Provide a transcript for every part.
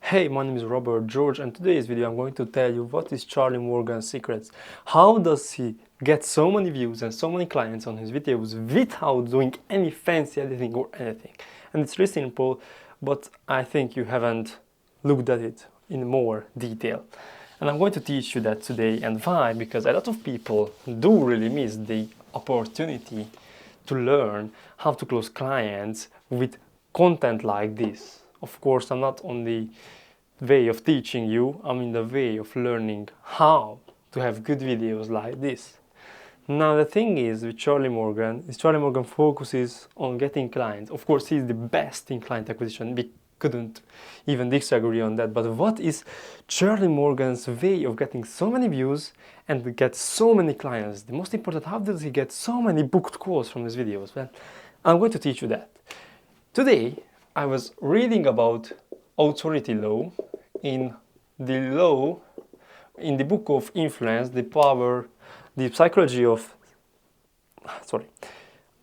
Hey, my name is Robert George, and today's video I'm going to tell you what is Charlie Morgan's secrets. How does he get so many views and so many clients on his videos without doing any fancy editing or anything? And it's really simple, but I think you haven't looked at it in more detail. And I'm going to teach you that today. And why? Because a lot of people do really miss the opportunity to learn how to close clients with content like this. Of course, I'm not on the way of teaching you, I'm in the way of learning how to have good videos like this. Now the thing is with Charlie Morgan, Charlie Morgan focuses on getting clients. Of course, he's the best in client acquisition. We couldn't even disagree on that. But what is Charlie Morgan's way of getting so many views and get so many clients? The most important, how does he get so many booked calls from his videos? Well, I'm going to teach you that. Today, I was reading about authority law in the book of influence, the psychology of,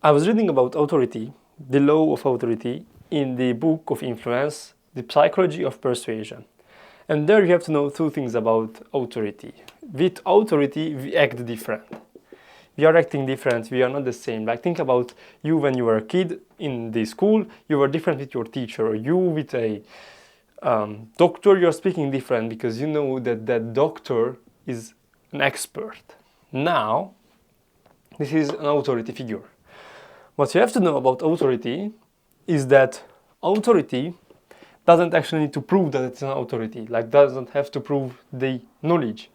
I was reading about authority, the law of authority in the book of influence, the psychology of persuasion. And there you have to know two things about authority. With authority, we act different. We are acting different, we are not the same. Like think about you when you were a kid in the school, you were different with your teacher. Or you with a doctor, you're speaking different because you know that that doctor is an expert. Now, this is an authority figure. What you have to know about authority is that authority doesn't actually need to prove that it's an authority, like doesn't have to prove the knowledge.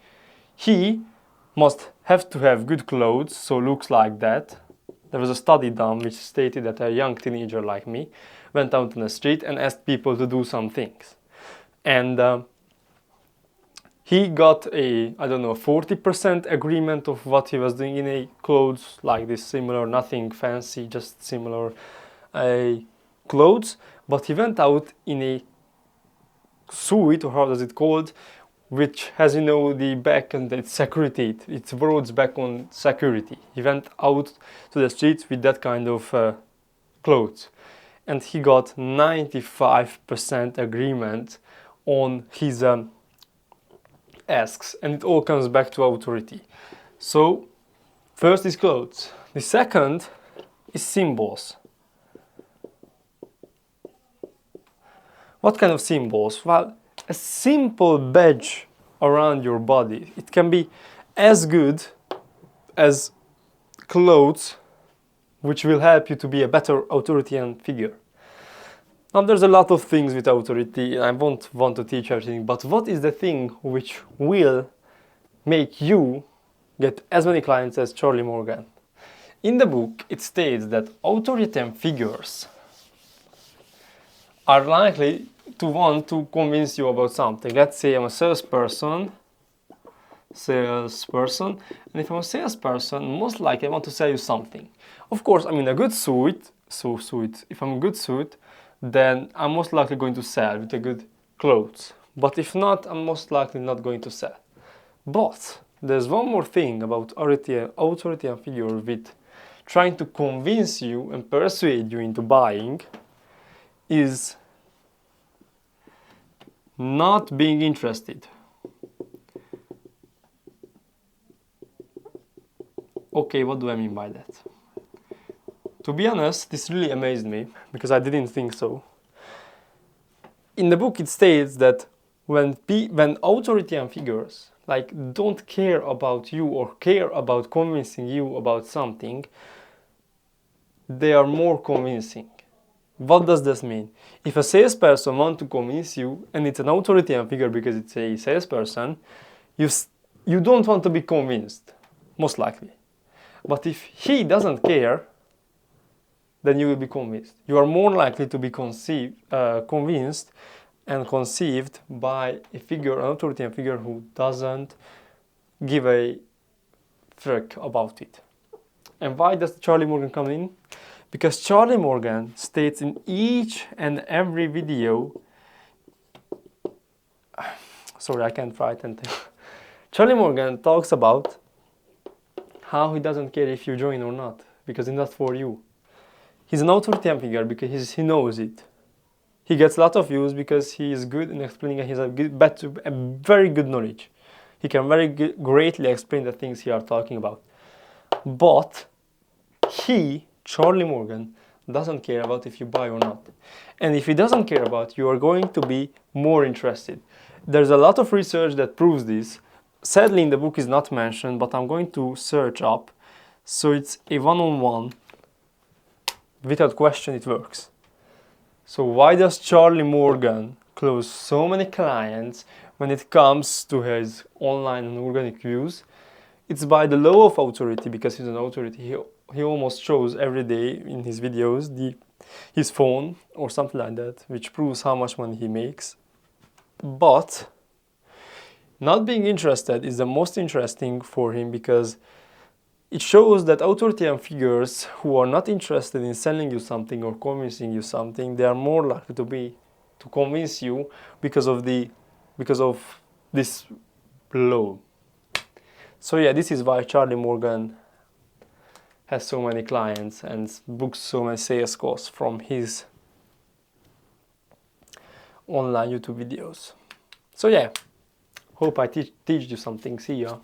He must have to have good clothes, so looks like that. There was a study done which stated that a young teenager like me went out on the street and asked people to do some things. And he got a, 40% agreement of what he was doing in a clothes like this, similar, nothing fancy, just similar clothes. But he went out in a suit, or how does it called, which has, the back and it's security, it's words back on security. He went out to the streets with that kind of clothes. And he got 95% agreement on his asks. And it all comes back to authority. So, first is clothes. The second is symbols. What kind of symbols? Well, a simple badge around your body. It can be as good as clothes, which will help you to be a better authority and figure. Now there's a lot of things with authority, and I won't want to teach everything, but what is the thing which will make you get as many clients as Charlie Morgan? In the book, it states that authority and figures are likely to want to convince you about something. Let's say I'm a salesperson, and if I'm a salesperson, most likely I want to sell you something. Of course, I'm in a good suit, if I'm a good suit, then I'm most likely going to sell with a good clothes. But if not, I'm most likely not going to sell. But there's one more thing about authority and figure with trying to convince you and persuade you into buying is not being interested. Okay, what do I mean by that? To be honest, this really amazed me because I didn't think so. In the book it states that when authority and figures don't care about you or care about convincing you about something, they are more convincing. What does this mean? If a salesperson wants to convince you, and it's an authority and figure because it's a salesperson, you don't want to be convinced, most likely. But if he doesn't care, then you will be convinced. You are more likely to be convinced and conceived by a figure, an authority and figure who doesn't give a frick about it. And why does Charlie Morgan come in? Because Charlie Morgan states in each and every video, sorry, I can't write anything. Charlie Morgan talks about how he doesn't care if you join or not, because it's not for you. He's an authority figure because he knows it. he gets a lot of views because he is good in explaining, and he has a very good knowledge. He can greatly explain the things he are talking about. But Charlie Morgan, doesn't care about if you buy or not. And if he doesn't care about, you are going to be more interested. There's a lot of research that proves this. Sadly, in the book is not mentioned, but I'm going to search up. So it's a one-on-one. Without question, it works. So why does Charlie Morgan close so many clients when it comes to his online and organic views? It's by the law of authority, because he's an authority. He almost shows every day in his videos his phone or something like that, which proves how much money he makes. But not being interested is the most interesting for him, because it shows that authority and figures who are not interested in selling you something or convincing you something, they are more likely to convince you because of this law. So yeah, this is why Charlie Morgan has so many clients and books so many sales calls from his online YouTube videos. So yeah, hope I teach you something. See ya.